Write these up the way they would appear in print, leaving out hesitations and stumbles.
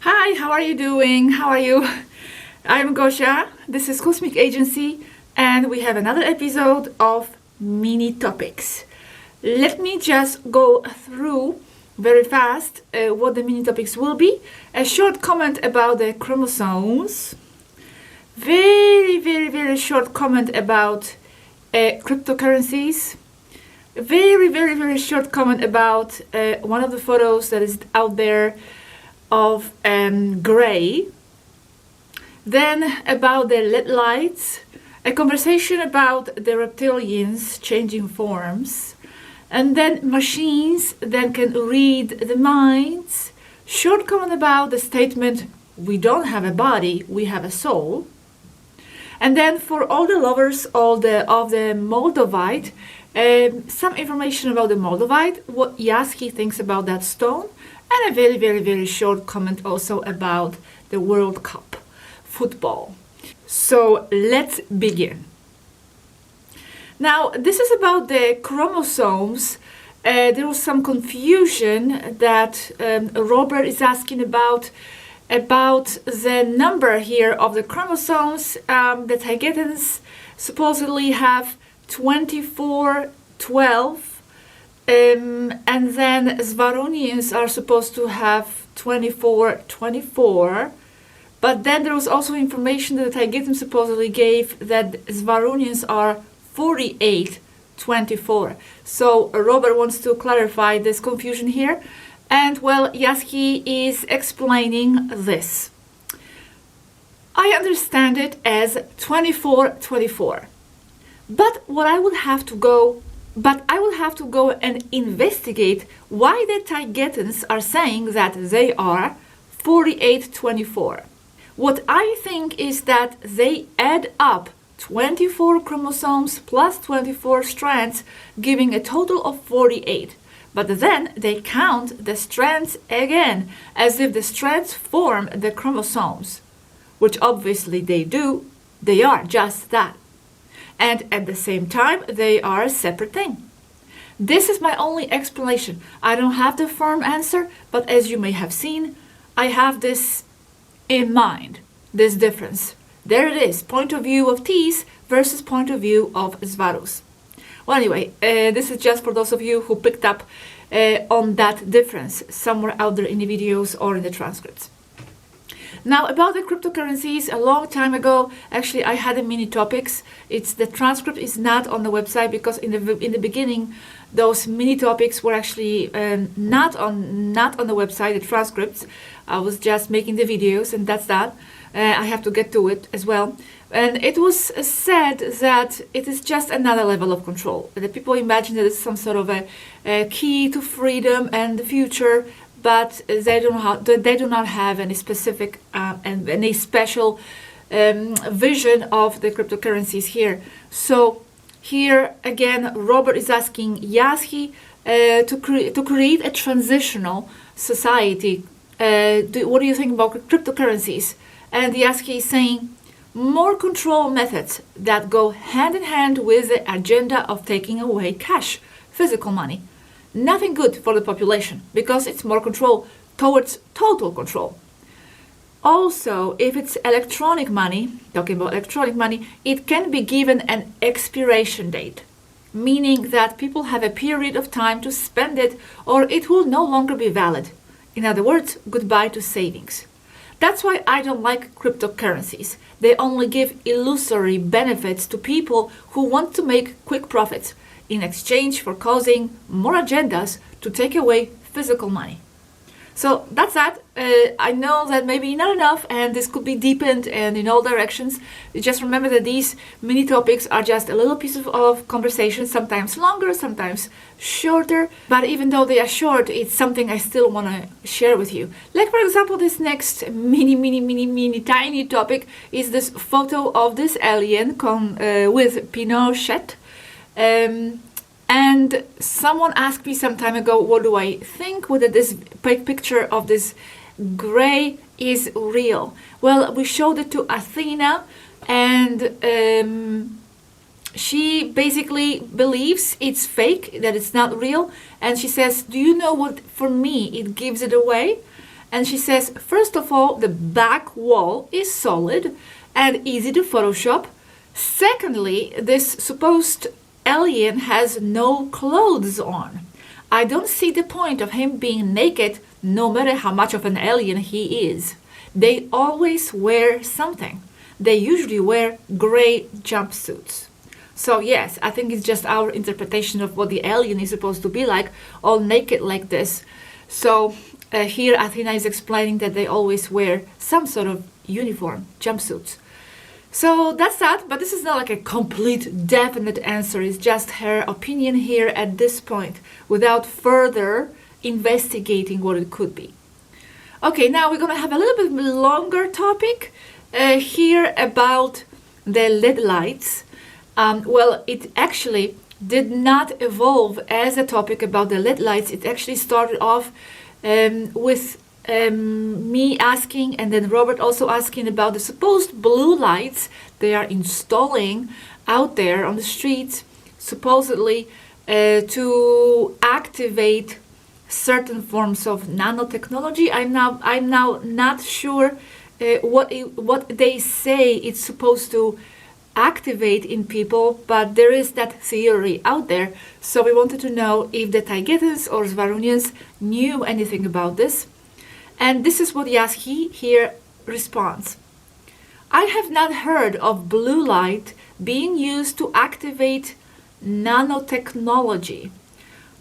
Hi, how are you doing? How are you? I'm Gosia, this is Cosmic Agency, and we have another episode of mini topics. Let me just go through very fast what the mini topics will be. A short comment about the chromosomes. Very short comment about cryptocurrencies. Very short comment about one of the photos that is out there of gray. Then about the LED lights, a conversation about the reptilians changing forms, and then machines that can read the minds. Short comment about the statement, we don't have a body, we have a soul. And then for all the lovers of the Moldavite, some information about the Moldavite, what Yaski thinks about that stone, and a very short comment also about the World Cup football. So let's begin. Now, this is about the chromosomes. There was some confusion that Robert is asking about the number here of the chromosomes. The Taigetans supposedly have 2412. And then SWARUU'S are supposed to have 2424, but then there was also information that Taigetans supposedly gave that SWARUU'S are 4824. So Robert wants to clarify this confusion here, and well, Yaski is explaining this. I understand it as 2424, but I will have to go and investigate why the Taigetans are saying that they are 4824. What I think is that they add up 24 chromosomes plus 24 strands, giving a total of 48. But then they count the strands again, as if the strands form the chromosomes, which obviously they do. They are just that. And at the same time, they are a separate thing. This is my only explanation. I don't have the firm answer, but as you may have seen, I have this in mind, this difference. There it is, point of view of T's versus point of view of SWARUU'S. Well, anyway, this is just for those of you who picked up on that difference somewhere out there in the videos or in the transcripts. Now, about the cryptocurrencies, a long time ago, actually, I had a mini topics. The transcript is not on the website because in the beginning, those mini topics were actually not on the website. The transcripts, I was just making the videos, and that's that. I have to get to it as well. And it was said that it is just another level of control. The people imagine that it's some sort of a key to freedom and the future, but they do not have any specific and any special vision of the cryptocurrencies here. So here again, Robert is asking Yaski to create a transitional society. What do you think about cryptocurrencies? And Yaski is saying more control methods that go hand in hand with the agenda of taking away cash, physical money. Nothing good for the population because it's more control towards total control. Also, if it's electronic money, talking about electronic money, it can be given an expiration date, meaning that people have a period of time to spend it or it will no longer be valid. In other words, goodbye to savings. That's why I don't like cryptocurrencies. They only give illusory benefits to people who want to make quick profits in exchange for causing more agendas to take away physical money. So that's that. I know that maybe not enough and this could be deepened and in all directions. Just remember that these mini topics are just a little piece of conversation, sometimes longer, sometimes shorter. But even though they are short, it's something I still want to share with you. Like for example, this next mini tiny topic is this photo of this alien with Pinochet. And someone asked me some time ago, what do I think, whether this picture of this gray is real? Well, we showed it to Athena, and she basically believes it's fake, that it's not real. And she says, do you know what, for me, it gives it away? And she says, first of all, the back wall is solid and easy to Photoshop. Secondly, this supposed alien has no clothes on. I don't see the point of him being naked, no matter how much of an alien he is. They always wear something. They usually wear gray jumpsuits. So yes, I think it's just our interpretation of what the alien is supposed to be like, all naked like this. So here Athena is explaining that they always wear some sort of uniform, jumpsuits. So that's that, but this is not like a complete definite answer. It's just her opinion here at this point, without further investigating what it could be. Okay, now we're going to have a little bit longer topic here about the LED lights. Well, it actually did not evolve as a topic about the LED lights. It actually started off with me asking, and then Robert also asking about the supposed blue lights they are installing out there on the streets, supposedly to activate certain forms of nanotechnology. I'm now not sure what they say it's supposed to activate in people, but there is that theory out there. So we wanted to know if the Taigetans or SWARUU'S knew anything about this. And this is what Yaski here responds. I have not heard of blue light being used to activate nanotechnology.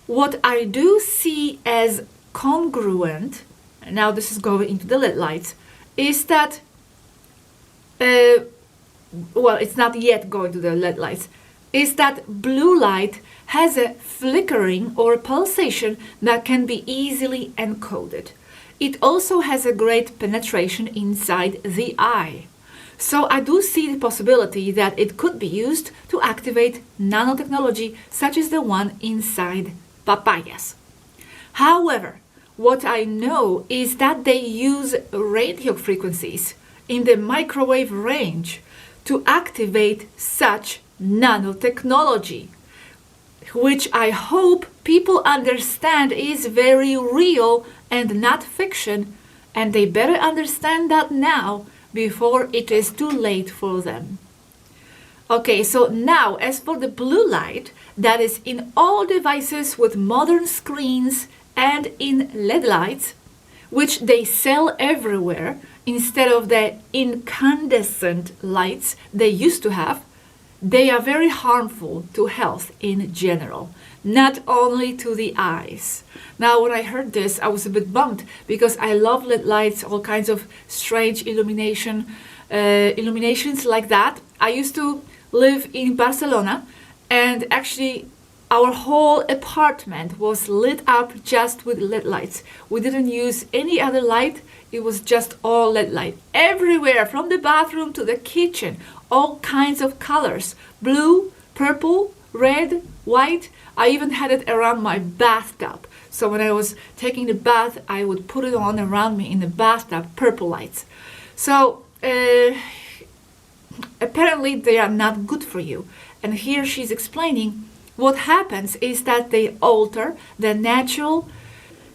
What I do see as congruent, and now this is going into the LED lights, is that well, it's not yet going to the LED lights, is that blue light has a flickering or pulsation that can be easily encoded. It also has a great penetration inside the eye. So I do see the possibility that it could be used to activate nanotechnology such as the one inside papayas. However, what I know is that they use radio frequencies in the microwave range to activate such nanotechnology, which I hope people understand is very real and not fiction, and they better understand that now before it is too late for them. Okay, so now as for the blue light that is in all devices with modern screens and in LED lights, which they sell everywhere instead of the incandescent lights they used to have, they are very harmful to health in general, not only to the eyes. Now, when I heard this, I was a bit bummed because I love LED lights, all kinds of strange illuminations like that. I used to live in Barcelona, and actually our whole apartment was lit up just with LED lights. We didn't use any other light. It was just all LED light. Everywhere, from the bathroom to the kitchen, all kinds of colors. Blue, purple, red, white. I even had it around my bathtub. So when I was taking the bath, I would put it on around me in the bathtub, purple lights. So apparently they are not good for you. And here she's explaining what happens is that they alter the natural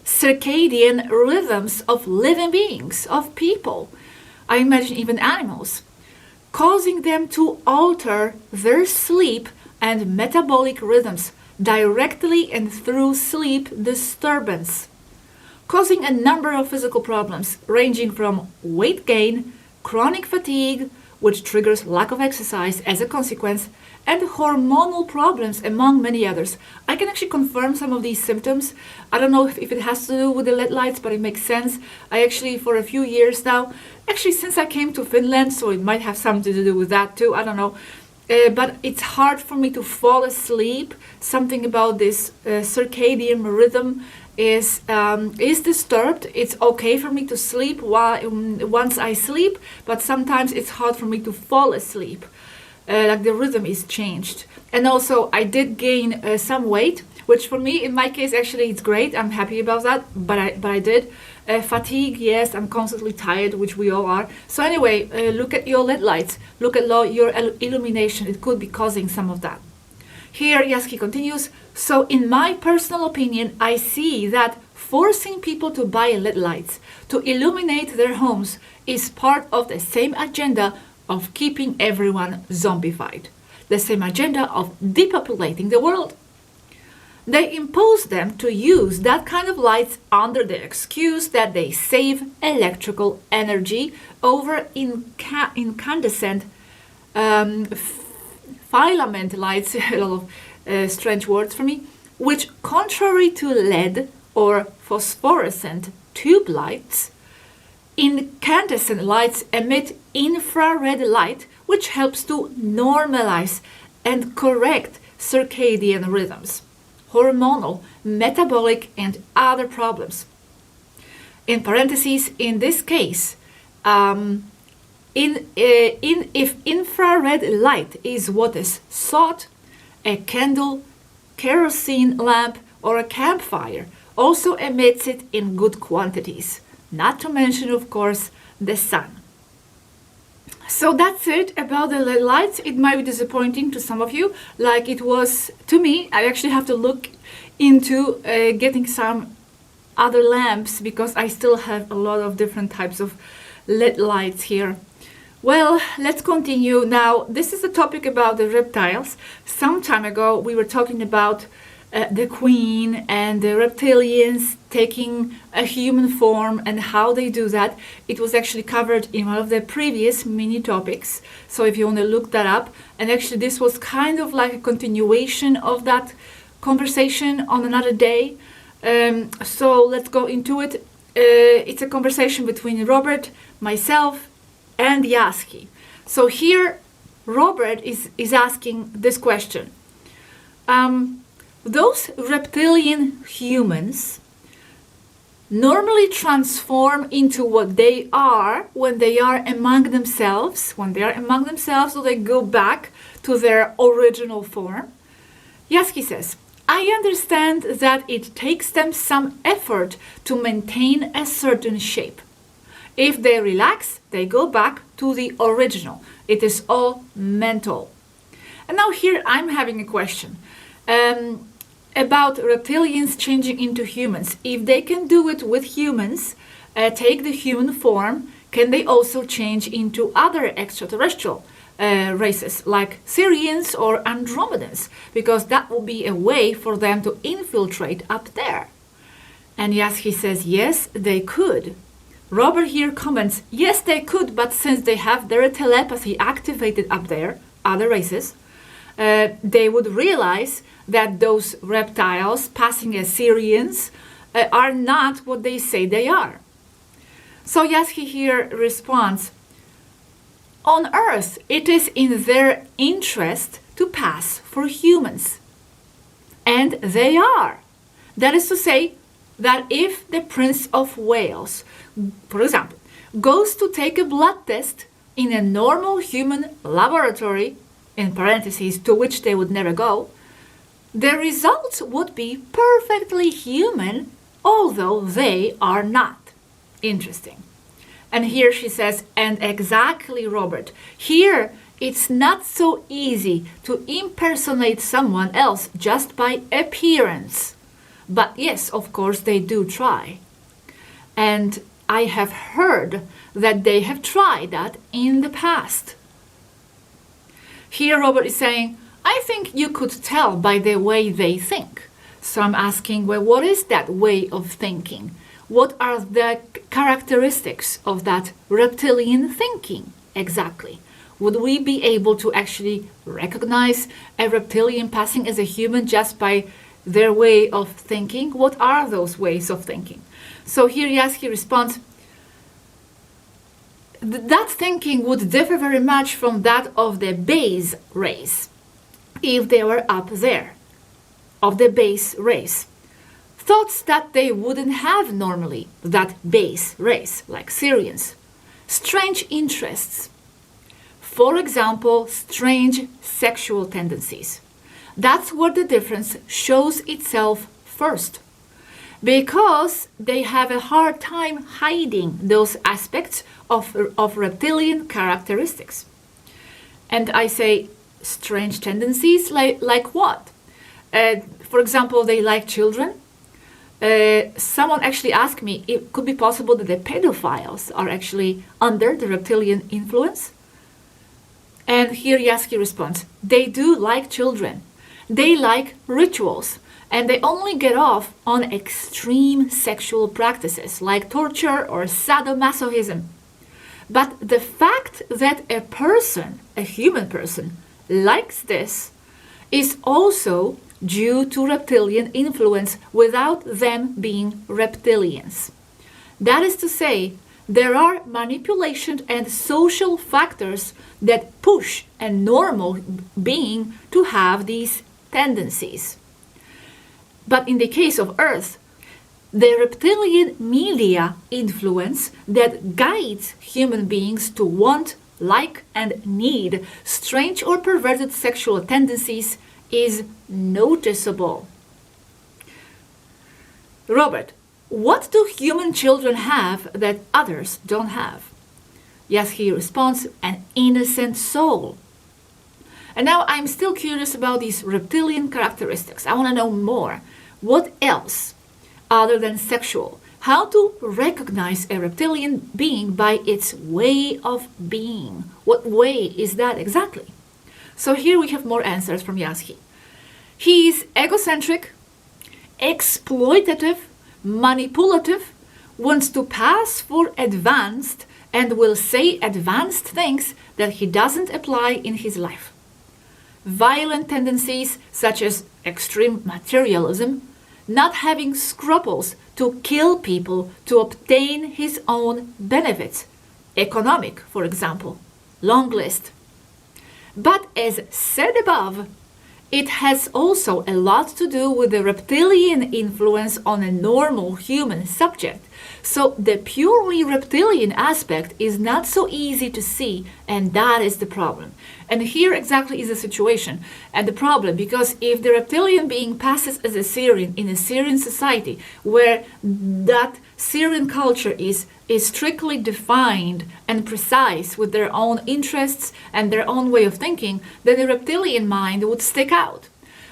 circadian rhythms of living beings, of people, I imagine even animals, causing them to alter their sleep and metabolic rhythms directly and through sleep disturbance, causing a number of physical problems ranging from weight gain, chronic fatigue, which triggers lack of exercise as a consequence, and hormonal problems, among many others. I can actually confirm some of these symptoms. I don't know if it has to do with the LED lights, but it makes sense. I actually, for a few years now, actually since I came to Finland, so it might have something to do with that too, I don't know. But it's hard for me to fall asleep. Something about this circadian rhythm is disturbed. It's okay for me to sleep once I sleep, but sometimes it's hard for me to fall asleep. Like the rhythm is changed. And also I did gain some weight, which for me, in my case, actually it's great. I'm happy about that, but I did. Fatigue, yes, I'm constantly tired, which we all are. So anyway, look at your LED lights. Look at your illumination. It could be causing some of that. Here, Yaski continues. So in my personal opinion, I see that forcing people to buy LED lights to illuminate their homes is part of the same agenda of keeping everyone zombified, the same agenda of depopulating the world. They impose them to use that kind of lights under the excuse that they save electrical energy over incandescent filament lights, a lot of strange words for me, which, contrary to LED or phosphorescent tube lights, incandescent lights emit infrared light, which helps to normalize and correct circadian rhythms, hormonal, metabolic, and other problems. In parentheses, in this case, if infrared light is what is sought, a candle, kerosene lamp, or a campfire also emits it in good quantities, not to mention, of course, the sun. So that's it about the LED lights. It might be disappointing to some of you, like it was to me. I actually have to look into getting some other lamps because I still have a lot of different types of LED lights here. Well, let's continue. Now, this is a topic about the reptiles. Some time ago, we were talking about the queen and the reptilians taking a human form and how they do that. It was actually covered in one of the previous mini topics. So if you want to look that up, and actually this was kind of like a continuation of that conversation on another day. So let's go into it. It's a conversation between Robert, myself, and Yaski. So here, Robert is asking this question. Those reptilian humans normally transform into what they are when they are among themselves. When they are among themselves, so they go back to their original form. Yaski says, I understand that it takes them some effort to maintain a certain shape. If they relax, they go back to the original. It is all mental. And now here I'm having a question. About reptilians changing into humans. If they can do it with humans, take the human form, can they also change into other extraterrestrial races like Syrians or Andromedans? Because that will be a way for them to infiltrate up there. And Yaski says, yes, they could. Robert here comments, yes, they could, but since they have their telepathy activated up there, other races, they would realize that those reptiles passing as Syrians are not what they say they are. So Yaski here responds, on Earth, it is in their interest to pass for humans. And they are. That is to say, that if the Prince of Wales, for example, goes to take a blood test in a normal human laboratory, in parentheses, to which they would never go, the results would be perfectly human, although they are not. Interesting. And here she says, and exactly, Robert, here it's not so easy to impersonate someone else just by appearance. But yes, of course, they do try. And I have heard that they have tried that in the past. Here Robert is saying, I think you could tell by the way they think. So I'm asking, well, what is that way of thinking? What are the characteristics of that reptilian thinking exactly? Would we be able to actually recognize a reptilian passing as a human just by their way of thinking? What are those ways of thinking? So here Yaski responds, that thinking would differ very much from that of the base race, if they were up there, of the base race. Thoughts that they wouldn't have normally, that base race, like Syrians. Strange interests. For example, strange sexual tendencies. That's where the difference shows itself first. Because they have a hard time hiding those aspects of reptilian characteristics. And I say strange tendencies like what? For example, they like children. Someone actually asked me, it could be possible that the pedophiles are actually under the reptilian influence? And here Yasky responds, they do like children. They like rituals. And they only get off on extreme sexual practices like torture or sadomasochism. But the fact that a person, a human person, likes this is also due to reptilian influence without them being reptilians. That is to say, there are manipulation and social factors that push a normal being to have these tendencies. But in the case of Earth, the reptilian media influence that guides human beings to want, like, and need strange or perverted sexual tendencies is noticeable. Robert, what do human children have that others don't have? Yes, he responds, an innocent soul. And now I'm still curious about these reptilian characteristics. I want to know more. What else, other than sexual? How to recognize a reptilian being by its way of being? What way is that exactly? So here we have more answers from Yasky. He is egocentric, exploitative, manipulative, wants to pass for advanced, and will say advanced things that he doesn't apply in his life. Violent tendencies such as extreme materialism, not having scruples to kill people to obtain his own benefits, economic, for example, long list. But as said above, it has also a lot to do with the reptilian influence on a normal human subject. So the purely reptilian aspect is not so easy to see, and that is the problem. And here exactly is the situation and the problem, because if the reptilian being passes as a Syrian in a Syrian society where that Syrian culture is strictly defined and precise with their own interests and their own way of thinking, then the reptilian mind would stick out.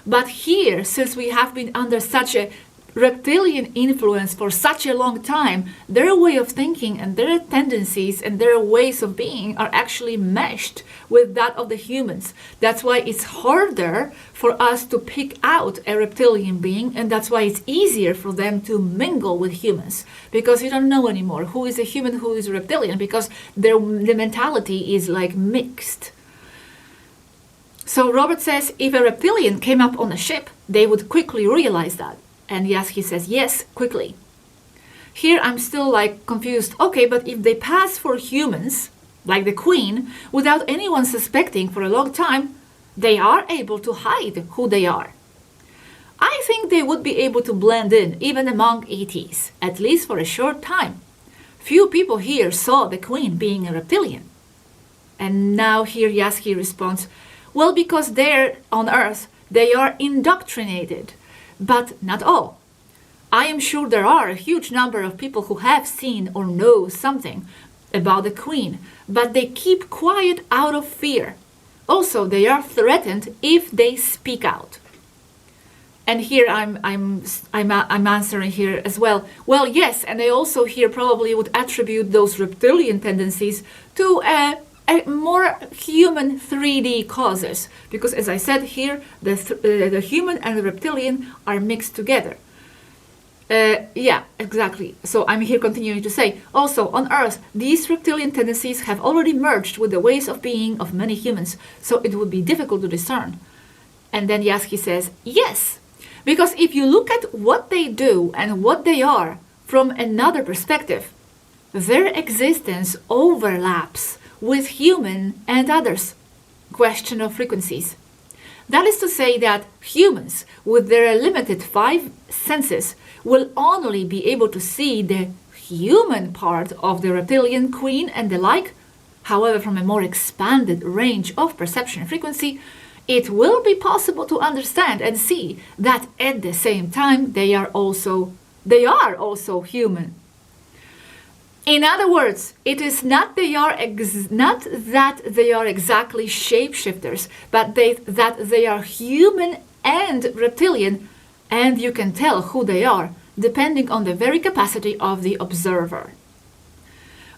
But here, since we have been under such a reptilian influence for such a long time, their way of thinking and their tendencies and their ways of being are actually meshed with that of the humans. That's why it's harder for us to pick out a reptilian being, and that's why it's easier for them to mingle with humans, because you don't know anymore who is a human, who is a reptilian, because the mentality is like mixed. So Robert says if a reptilian came up on a ship, they would quickly realize that. And Yasky says, yes, quickly. Here I'm still like confused. Okay, but if they pass for humans, like the Queen, without anyone suspecting for a long time, they are able to hide who they are. I think they would be able to blend in even among ETs, at least for a short time. Few people here saw the Queen being a reptilian. And now here Yasky responds, well, because there on Earth, they are indoctrinated. But not all. I am sure there are a huge number of people who have seen or know something about the Queen, but they keep quiet out of fear. Also, they are threatened if they speak out. And here I'm answering here as well. Well, yes, and I also here probably would attribute those reptilian tendencies to a more human 3D causes, because as I said here, the human and the reptilian are mixed together. Yeah, exactly. So I'm here continuing to say, also on Earth, these reptilian tendencies have already merged with the ways of being of many humans, so it would be difficult to discern. And then Yasky says, yes, because if you look at what they do and what they are from another perspective, their existence overlaps with human and others. Question of frequencies. That is to say that humans, with their limited 5 senses, will only be able to see the human part of the reptilian Queen and the like. However, from a more expanded range of perception frequency, it will be possible to understand and see that at the same time they are also human. In other words, it is not that they are exactly shapeshifters, but that they are human and reptilian, and you can tell who they are depending on the very capacity of the observer.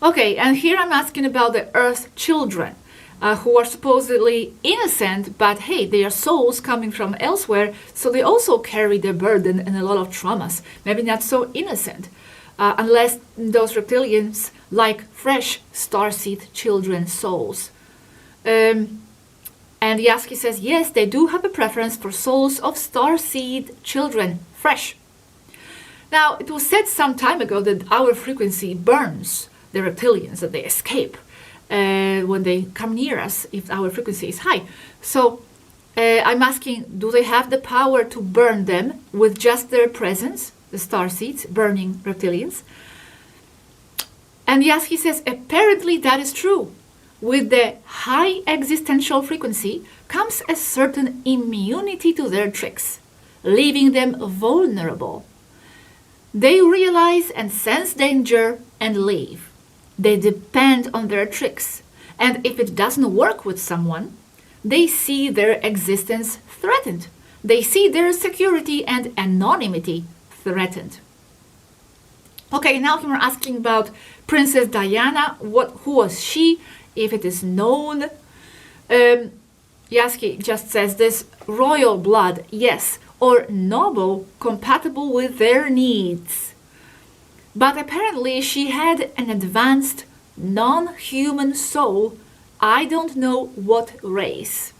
Okay, and here I'm asking about the Earth children, who are supposedly innocent, but hey, they are souls coming from elsewhere, so they also carry the burden and a lot of traumas. Maybe not so innocent, unless those reptilians like fresh starseed children souls. And Yasky says, yes, they do have a preference for souls of starseed children, fresh. Now, it was said some time ago that our frequency burns the reptilians, that they escape when they come near us if our frequency is high. So I'm asking, do they have the power to burn them with just their presence, the starseeds, burning reptilians? And Yasky says, apparently that is true. With the high existential frequency comes a certain immunity to their tricks, leaving them vulnerable. They realize and sense danger and leave. They depend on their tricks, and if it doesn't work with someone, they see their existence threatened. They see their security and anonymity threatened. Okay, now we're asking about Princess Diana. Who was she, if it is known? Yasky just says this: royal blood, yes, or noble, compatible with their needs. But apparently she had an advanced, non-human soul. I don't know what race.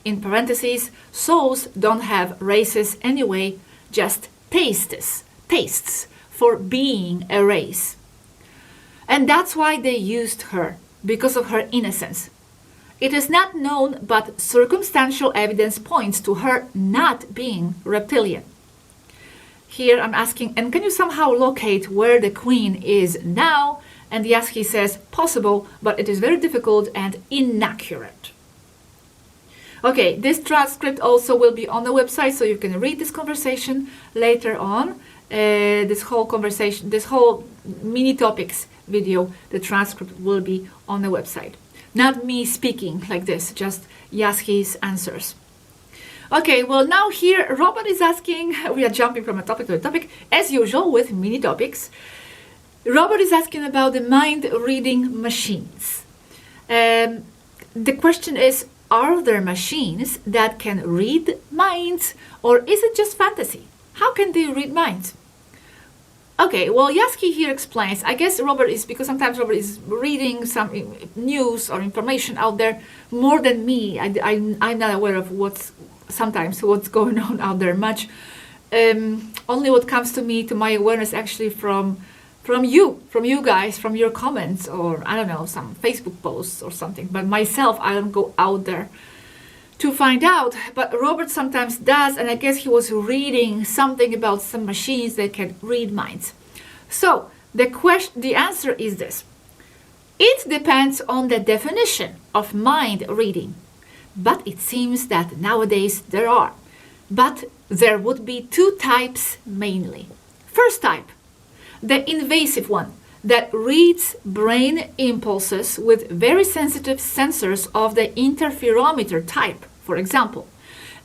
In parentheses, souls don't have races anyway, just tastes for being a race. And that's why they used her, because of her innocence. It is not known, but circumstantial evidence points to her not being reptilian. Here I'm asking, and can you somehow locate where the queen is now? And Yasky says, possible, but it is very difficult and inaccurate. Okay, this transcript also will be on the website, so you can read this conversation later on. This whole mini topics video, the transcript will be on the website. Not me speaking like this, just Yasky's answers. Okay, well now here Robert is asking, we are jumping from a topic to a topic, as usual with mini topics. Robert is asking about the mind-reading machines. The question is, are there machines that can read minds, or is it just fantasy? How can they read minds? Okay, well, Yasky here explains. I guess Robert is, because sometimes Robert is reading some news or information out there more than me. I'm not aware of what's going on out there much. Only what comes to me, to my awareness, actually from you guys, from your comments, or I don't know, some Facebook posts or something. But myself, I don't go out there to find out, but Robert sometimes does, and I guess he was reading something about some machines that can read minds. So the answer is this: it depends on the definition of mind reading, but it seems that nowadays there are. But there would be two types mainly. First type, the invasive one, that reads brain impulses with very sensitive sensors of the interferometer type, for example.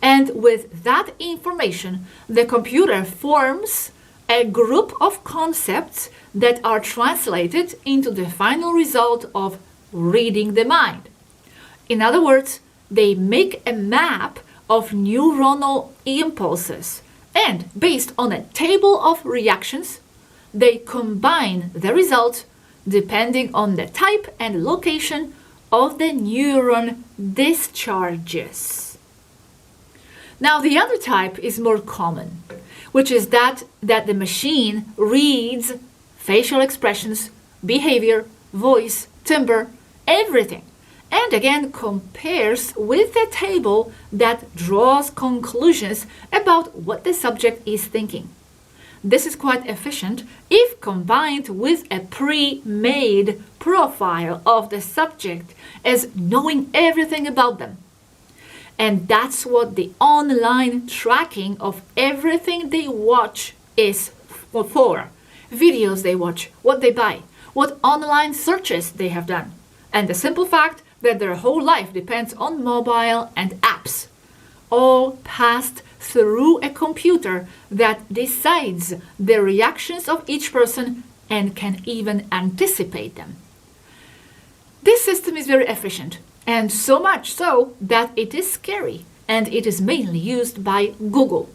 And with that information, the computer forms a group of concepts that are translated into the final result of reading the mind. In other words, they make a map of neuronal impulses, and based on a table of reactions, they combine the result depending on the type and location of the neuron discharges. Now, the other type is more common, which is that the machine reads facial expressions, behavior, voice, timbre, everything, and again compares with a table that draws conclusions about what the subject is thinking. This is quite efficient if combined with a pre-made profile of the subject, as knowing everything about them. And that's what the online tracking of everything they watch is for. Videos they watch, what they buy, what online searches they have done, and the simple fact that their whole life depends on mobile and apps. All past through a computer that decides the reactions of each person and can even anticipate them. This system is very efficient, and so much so that it is scary, and it is mainly used by Google.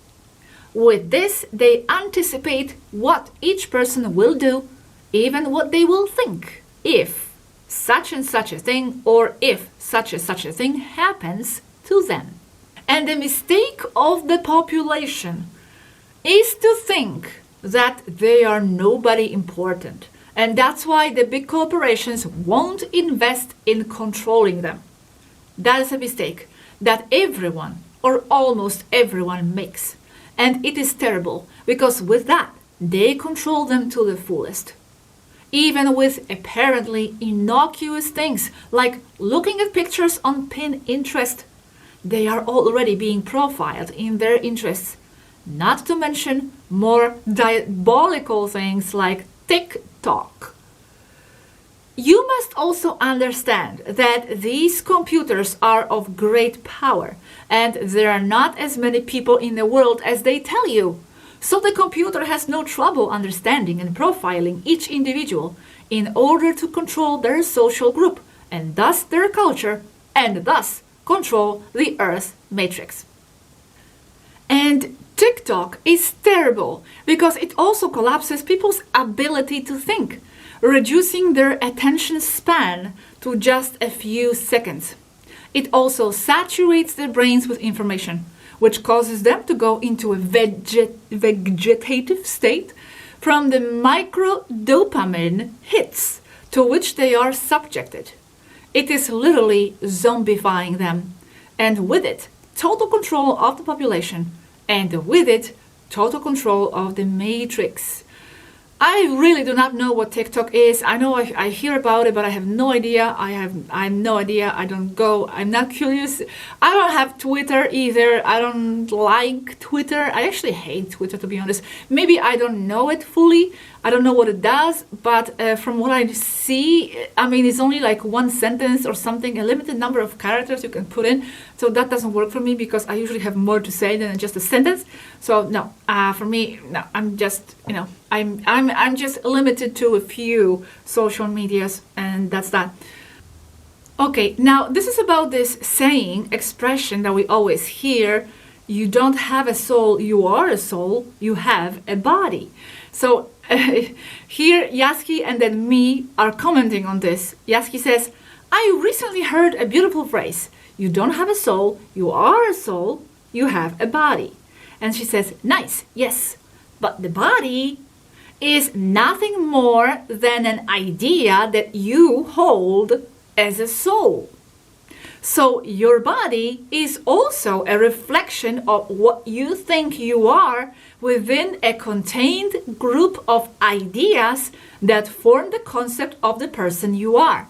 With this, they anticipate what each person will do, even what they will think, if such and such a thing, or if such and such a thing happens to them. And the mistake of the population is to think that they are nobody important. And that's why the big corporations won't invest in controlling them. That is a mistake that everyone, or almost everyone, makes. And it is terrible, because with that, they control them to the fullest. Even with apparently innocuous things, like looking at pictures on Pinterest, they are already being profiled in their interests. Not to mention more diabolical things like TikTok. You must also understand that these computers are of great power, and there are not as many people in the world as they tell you. So the computer has no trouble understanding and profiling each individual in order to control their social group, and thus their culture, and thus control the Earth matrix. And TikTok is terrible because it also collapses people's ability to think, reducing their attention span to just a few seconds. It also saturates their brains with information, which causes them to go into a vegetative state from the microdopamine hits to which they are subjected. It is literally zombifying them, and with it, total control of the population, and with it, total control of the matrix. I really do not know what TikTok is. I know I hear about it, but I have no idea. I have no idea. I don't go. I'm not curious. I don't have Twitter either. I don't like Twitter. I actually hate Twitter, to be honest. Maybe I don't know it fully. I don't know what it does, but from what I see, I mean, it's only like one sentence or something, a limited number of characters you can put in. So that doesn't work for me because I usually have more to say than just a sentence. So no, for me, no, I'm just, I'm just limited to a few social medias, and that's that. Okay, now this is about this saying, expression that we always hear: you don't have a soul, you are a soul, you have a body. So here Yaski and then me are commenting on this. Yaski says, I recently heard a beautiful phrase: you don't have a soul, you are a soul, you have a body. And she says, nice, yes, but the body is nothing more than an idea that you hold as a soul. So your body is also a reflection of what you think you are within a contained group of ideas that form the concept of the person you are.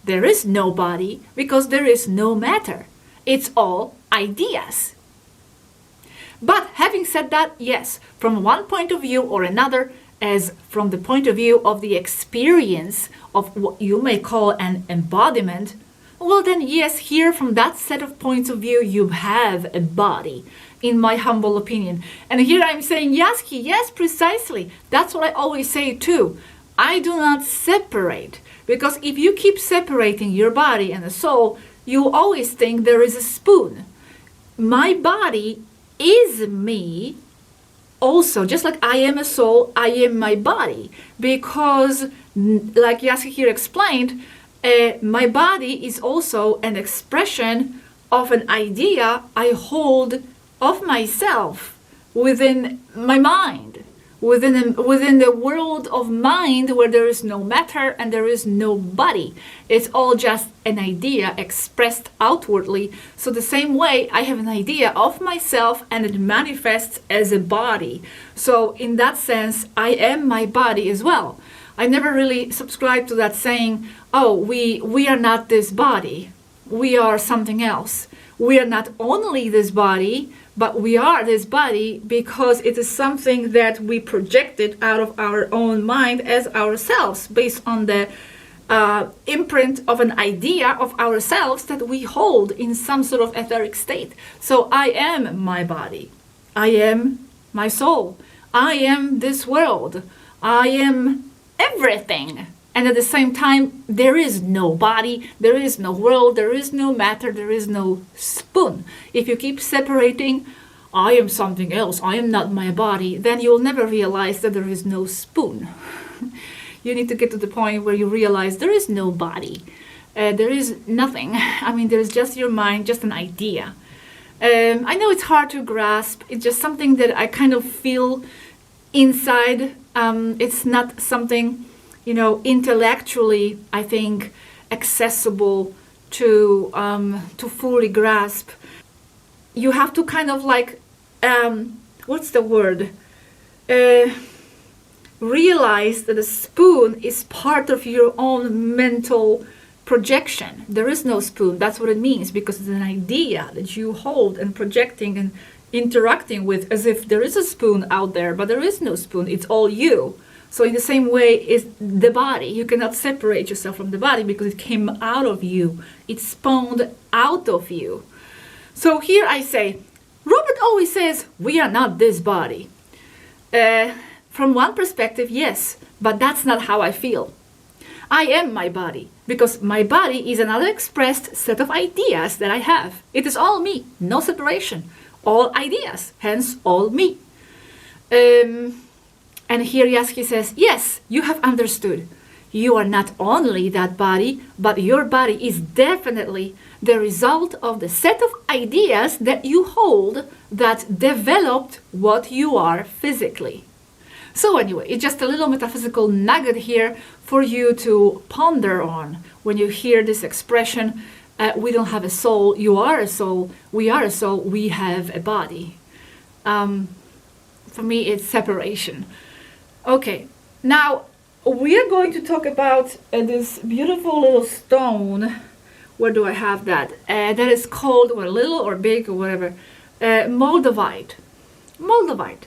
There is no body because there is no matter. It's all ideas. But having said that, yes, from one point of view or another, as from the point of view of the experience of what you may call an embodiment, well then yes, here from that set of points of view, you have a body, in my humble opinion. And here I'm saying, Yaski, yes, precisely. That's what I always say too. I do not separate, because if you keep separating your body and the soul, you always think there is a spoon. My body is me also, just like I am a soul, I am my body, because like Yaski here explained, my body is also an expression of an idea I hold of myself within my mind, within the world of mind where there is no matter and there is no body. It's all just an idea expressed outwardly. So the same way I have an idea of myself and it manifests as a body. So in that sense, I am my body as well. I never really subscribed to that saying, oh, we are not this body, we are something else. We are not only this body, but we are this body because it is something that we projected out of our own mind as ourselves based on the imprint of an idea of ourselves that we hold in some sort of etheric state. So I am my body. I am my soul. I am this world. I am everything. And at the same time, there is no body, there is no world, there is no matter, there is no spoon. If you keep separating, I am something else, I am not my body, then you'll never realize that there is no spoon. You need to get to the point where you realize there is no body. There is nothing. I mean, there's just your mind, just an idea. I know it's hard to grasp. It's just something that I kind of feel inside. It's not something, intellectually, I think, accessible to fully grasp. You have to kind of like, what's the word? Realize that a spoon is part of your own mental projection. There is no spoon. That's what it means, because it's an idea that you hold and projecting and interacting with as if there is a spoon out there, but there is no spoon. It's all you. So in the same way is the body. You cannot separate yourself from the body because it came out of you. It spawned out of you. So here I say, Robert always says, we are not this body. From one perspective, yes, but that's not how I feel. I am my body, because my body is an unexpressed set of ideas that I have. It is all me, no separation. All ideas, hence all me. And here Yaski says, yes, you have understood. You are not only that body, but your body is definitely the result of the set of ideas that you hold that developed what you are physically. So anyway, it's just a little metaphysical nugget here for you to ponder on when you hear this expression, we don't have a soul, you are a soul, we are a soul, we have a body. For me, it's separation. Okay, now we are going to talk about this beautiful little stone. Where do I have that? That is called, well, little or big or whatever, Moldavite. Moldavite.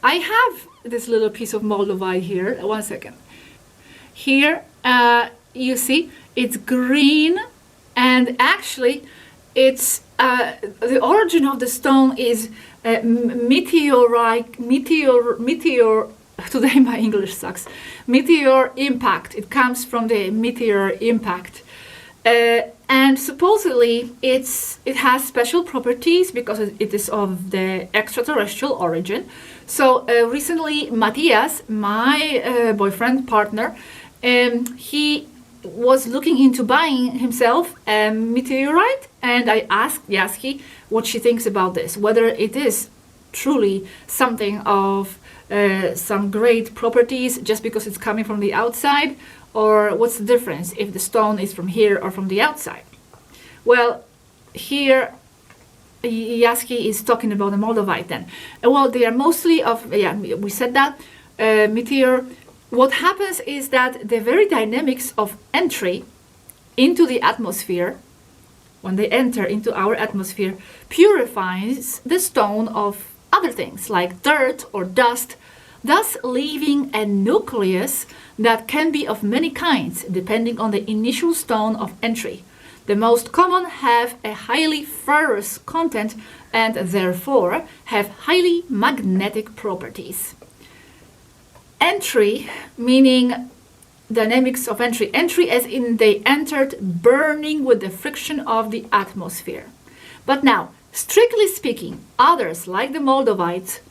I have this little piece of Moldavite here. One second. Here, you see, it's green, and actually, it's the origin of the stone is meteor. Today my English sucks. Meteor impact. It comes from the meteor impact. And supposedly it has special properties because it is of the extraterrestrial origin. So recently Matthias, my boyfriend, partner, he was looking into buying himself a meteorite, and I asked Yaski what she thinks about this, whether it is truly something of some great properties just because it's coming from the outside, or what's the difference if the stone is from here or from the outside. Well, here Yaski is talking about the Moldavite then. Well, they are mostly of, yeah, we said that, meteor. What happens is that the very dynamics of entry into the atmosphere, when they enter into our atmosphere, purifies the stone of other things like dirt or dust, thus leaving a nucleus that can be of many kinds depending on the initial stone of entry. The most common have a highly ferrous content and therefore have highly magnetic properties. Entry, meaning dynamics of entry. Entry as in they entered burning with the friction of the atmosphere. But now, strictly speaking, others, like the Moldavites,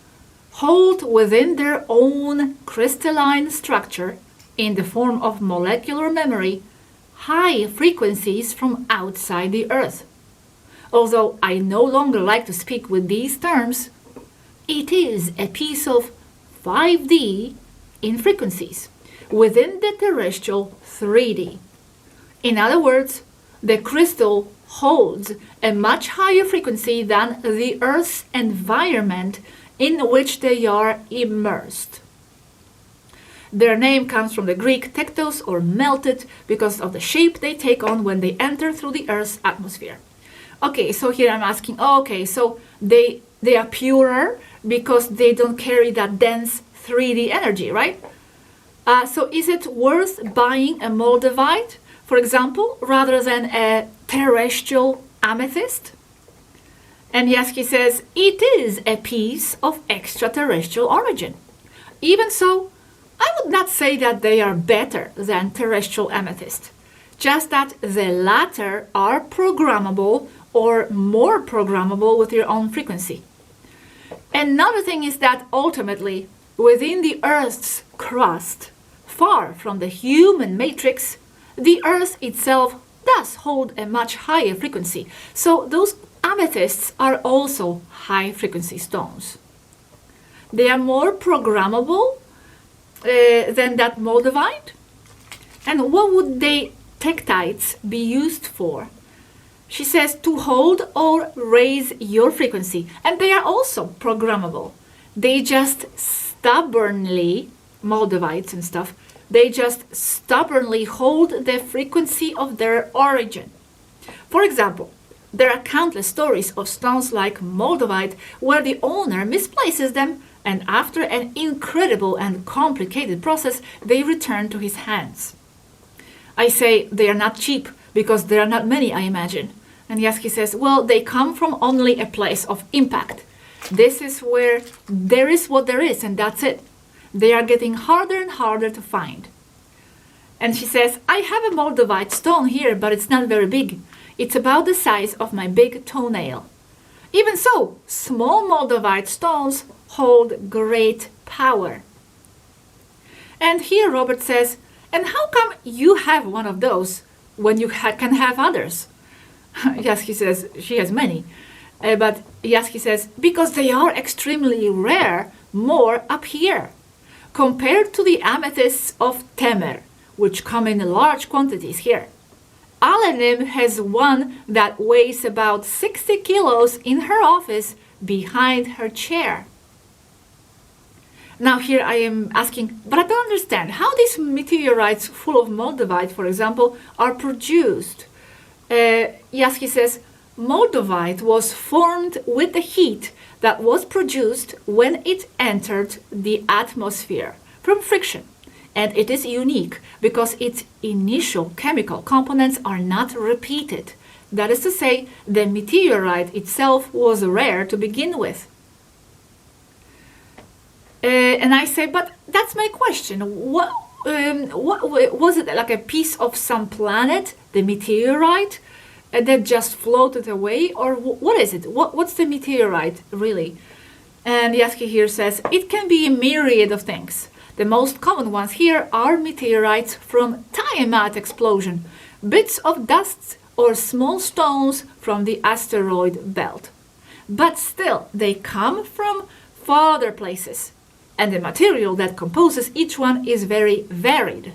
hold within their own crystalline structure, in the form of molecular memory, high frequencies from outside the Earth. Although I no longer like to speak with these terms, it is a piece of 5D in frequencies within the terrestrial 3D. In other words, the crystal holds a much higher frequency than the Earth's environment in which they are immersed. Their name comes from the Greek tektos, or melted, because of the shape they take on when they enter through the Earth's atmosphere. Okay, so here I'm asking, okay, so they are purer because they don't carry that dense 3D energy, right? So is it worth buying a Moldavite, for example, rather than a terrestrial amethyst? And Yaski says, it is a piece of extraterrestrial origin. Even so, I would not say that they are better than terrestrial amethyst, just that the latter are programmable or more programmable with your own frequency. Another thing is that ultimately, within the Earth's crust, far from the human matrix, the Earth itself does hold a much higher frequency. So those amethysts are also high frequency stones. They are more programmable than that Moldavite. And what would they tektites be used for? She says to hold or raise your frequency. And they are also programmable. They just stubbornly, Moldavites and stuff, they just stubbornly hold the frequency of their origin. For example, there are countless stories of stones like Moldavite where the owner misplaces them, and after an incredible and complicated process, they return to his hands. I say they are not cheap because there are not many, I imagine. And Yaski says, well, they come from only a place of impact. This is where there is what there is, and that's it. They are getting harder and harder to find. And she says, I have a Moldavite stone here, but it's not very big. It's about the size of my big toenail. Even so, small Moldavite stones hold great power. And here Robert says, and how come you have one of those when you can have others? Yaski says she has many. But Yaski says, because they are extremely rare, more up here. Compared to the amethysts of Temer, which come in large quantities here. Alenim has one that weighs about 60 kilos in her office behind her chair. Now here I am asking, but I don't understand how these meteorites full of Moldavite, for example, are produced. Yaski says, Moldavite was formed with the heat that was produced when it entered the atmosphere from friction. And it is unique because its initial chemical components are not repeated. That is to say, the meteorite itself was rare to begin with. And I say, but that's my question. What was it, like a piece of some planet, the meteorite, that just floated away? Or what is it? What's the meteorite really? And Yaski here says, it can be a myriad of things. The most common ones here are meteorites from Tiamat explosion, bits of dust or small stones from the asteroid belt. But still, they come from farther places, and the material that composes each one is very varied.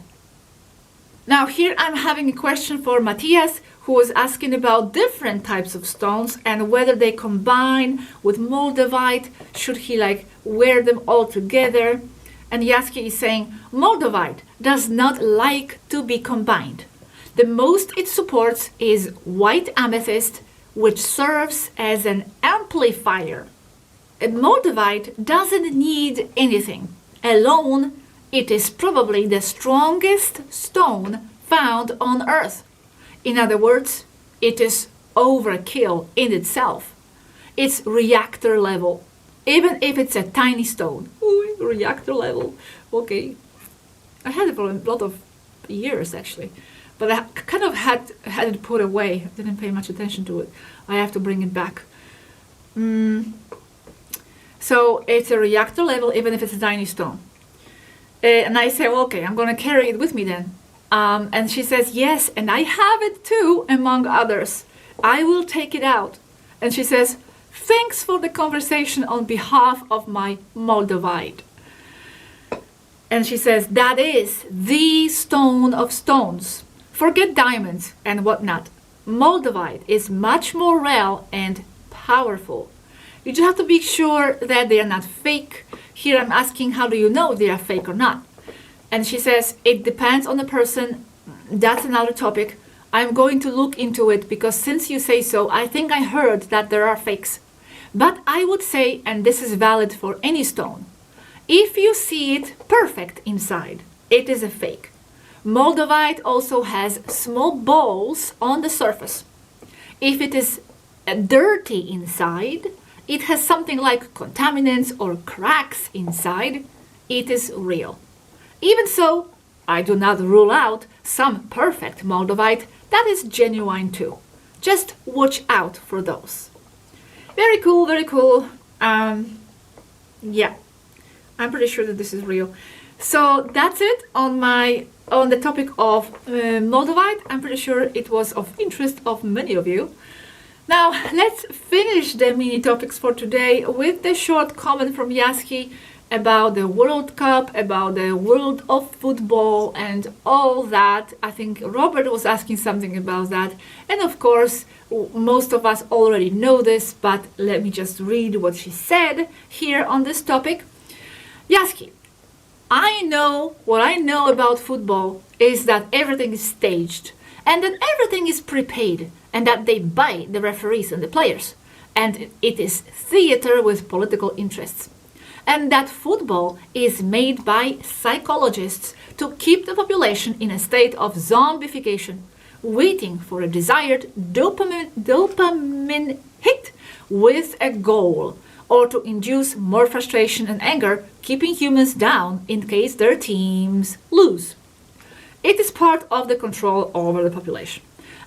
Now here I'm having a question for Matthias, who was asking about different types of stones and whether they combine with Moldavite, should he wear them all together? And Yaski is saying, Moldavite does not like to be combined. The most it supports is white amethyst, which serves as an amplifier. A Moldavite doesn't need anything. Alone, it is probably the strongest stone found on Earth. In other words, it is overkill in itself. It's reactor level, even if it's a tiny stone. Reactor level. Okay. I had it for a lot of years actually, but I kind of had it put away. Didn't pay much attention to it. I have to bring it back. So it's a reactor level even if it's a tiny stone. And I say, well, okay, I'm going to carry it with me then. And she says, yes, and I have it too, among others. I will take it out. And she says, thanks for the conversation on behalf of my Moldavite. And she says, that is the stone of stones. Forget diamonds and whatnot. Moldavite is much more rare and powerful. You just have to be sure that they are not fake. Here I'm asking, how do you know they are fake or not? And she says, it depends on the person. That's another topic. I'm going to look into it because since you say so, I think I heard that there are fakes. But I would say, and this is valid for any stone, if you see it perfect inside, It is a fake. Moldavite also has small balls on the surface. If it is dirty inside, it has something like contaminants or cracks inside, it is real. Even so, I do not rule out some perfect Moldavite that is genuine too. Just watch out for those. Very cool, very cool. Yeah, I'm pretty sure that this is real. So that's it on the topic of Moldavite. I'm pretty sure it was of interest of many of you. Now let's finish the mini topics for today with the short comment from Yaski about the World Cup, about the world of football and all that. I think Robert was asking something about that. And of course, most of us already know this, but let me just read what she said here on this topic. Yaski, what I know about football is that everything is staged and that everything is prepaid and that they buy the referees and the players. And it is theater with political interests. And that football is made by psychologists to keep the population in a state of zombification, waiting for a desired dopamine hit with a goal, or to induce more frustration and anger, keeping humans down in case their teams lose. It is part of the control over the population.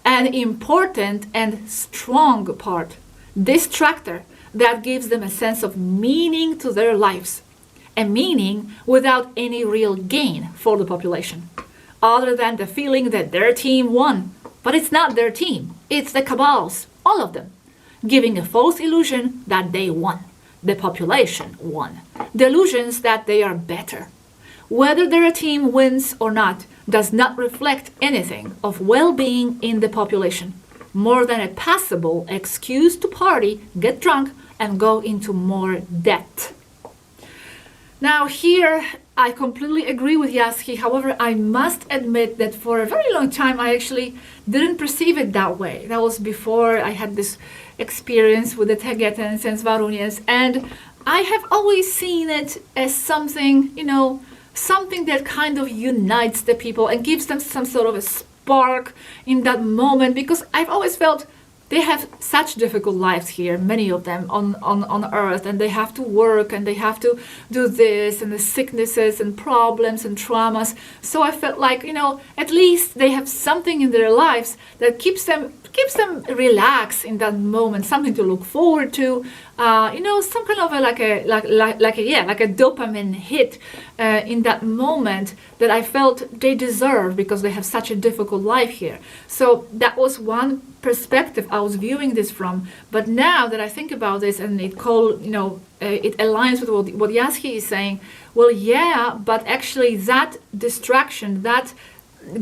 An important and strong part, distractor, that gives them a sense of meaning to their lives, a meaning without any real gain for the population, other than the feeling that their team won. But it's not their team, it's the cabals, all of them, giving a false illusion that they won, the population won, the illusions that they are better. Whether their team wins or not does not reflect anything of well-being in the population, more than a passable excuse to party, get drunk, and go into more debt. Now here, I completely agree with Yaski. However, I must admit that for a very long time, I actually didn't perceive it that way. That was before I had this experience with the Tegetans and SWARUU'S, and I have always seen it as something, something that kind of unites the people and gives them some sort of a spark in that moment, because I've always felt they have such difficult lives here, many of them on earth, and they have to work and they have to do this, and the sicknesses and problems and traumas. So I felt like, at least they have something in their lives that keeps them relaxed in that moment, something to look forward to, some kind of like a dopamine hit in that moment that I felt they deserve because they have such a difficult life here. So that was one perspective I was viewing this from. But now that I think about this and it aligns with what Yaski is saying, well, yeah, but actually that distraction, that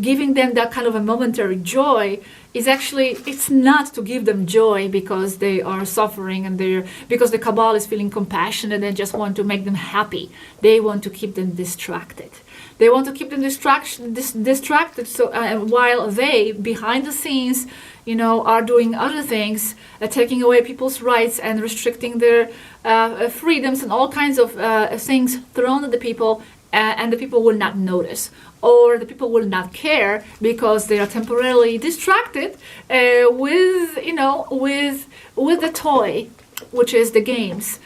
giving them that kind of a momentary joy is actually, it's not to give them joy because they are suffering and because the cabal is feeling compassion and they just want to make them happy. They want to keep them distracted. They want to keep them distracted. So while they, behind the scenes, are doing other things, taking away people's rights and restricting their freedoms and all kinds of things thrown at the people, and the people will not notice, or the people will not care because they are temporarily distracted with the toy, which is the games.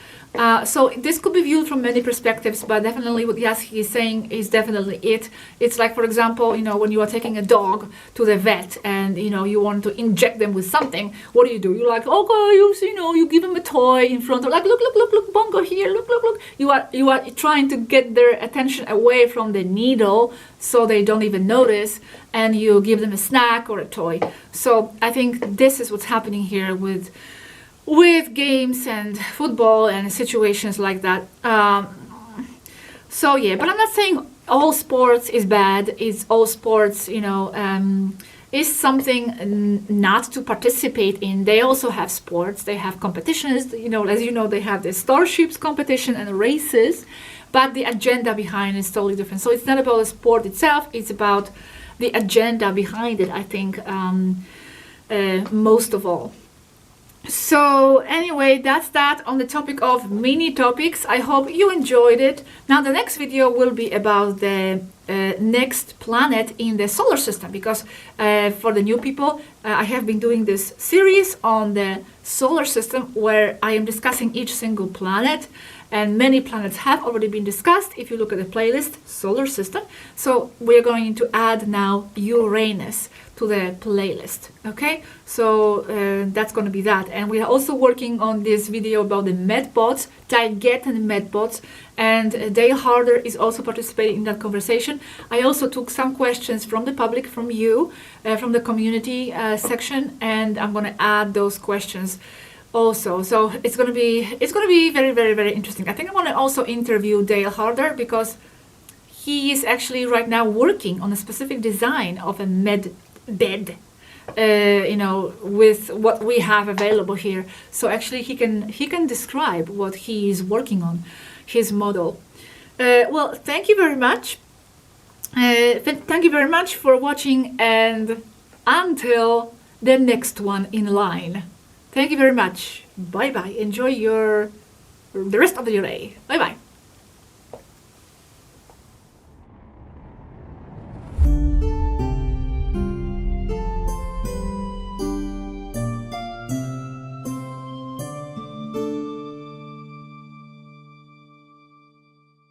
So this could be viewed from many perspectives, but definitely what Yaski is saying is definitely it. It's like, for example, when you are taking a dog to the vet and, you want to inject them with something, what do? You're like, okay, you give them a toy in front of, like, look, Bongo here, look. You are trying to get their attention away from the needle so they don't even notice, and you give them a snack or a toy. So I think this is what's happening here with games and football and situations like that. So yeah, but I'm not saying all sports is bad. It's all sports, is something not to participate in. They also have sports. They have competitions. As they have the starships competition and races, but the agenda behind is totally different. So it's not about the sport itself. It's about the agenda behind it, I think, most of all. So anyway, that's that on the topic of mini topics. I hope you enjoyed it. Now the next video will be about the next planet in the solar system, because for the new people, I have been doing this series on the solar system where I am discussing each single planet, and many planets have already been discussed if you look at the playlist solar system. So we're going to add now Uranus to the playlist. Okay, so that's going to be that. And we are also working on this video about the medbots, Tigetan medbots, and Dale Harder is also participating in that conversation. I also took some questions from the public, from you, from the community section, and I'm going to add those questions also. So it's going to be very, very, very interesting. I think I want to also interview Dale Harder, because he is actually right now working on a specific design of a med bed, with what we have available here. So actually he can describe what he is working on, his model. Well, thank you very much. Thank you very much for watching, and until the next one in line. Thank you very much. Bye bye. Enjoy the rest of your day. Bye bye.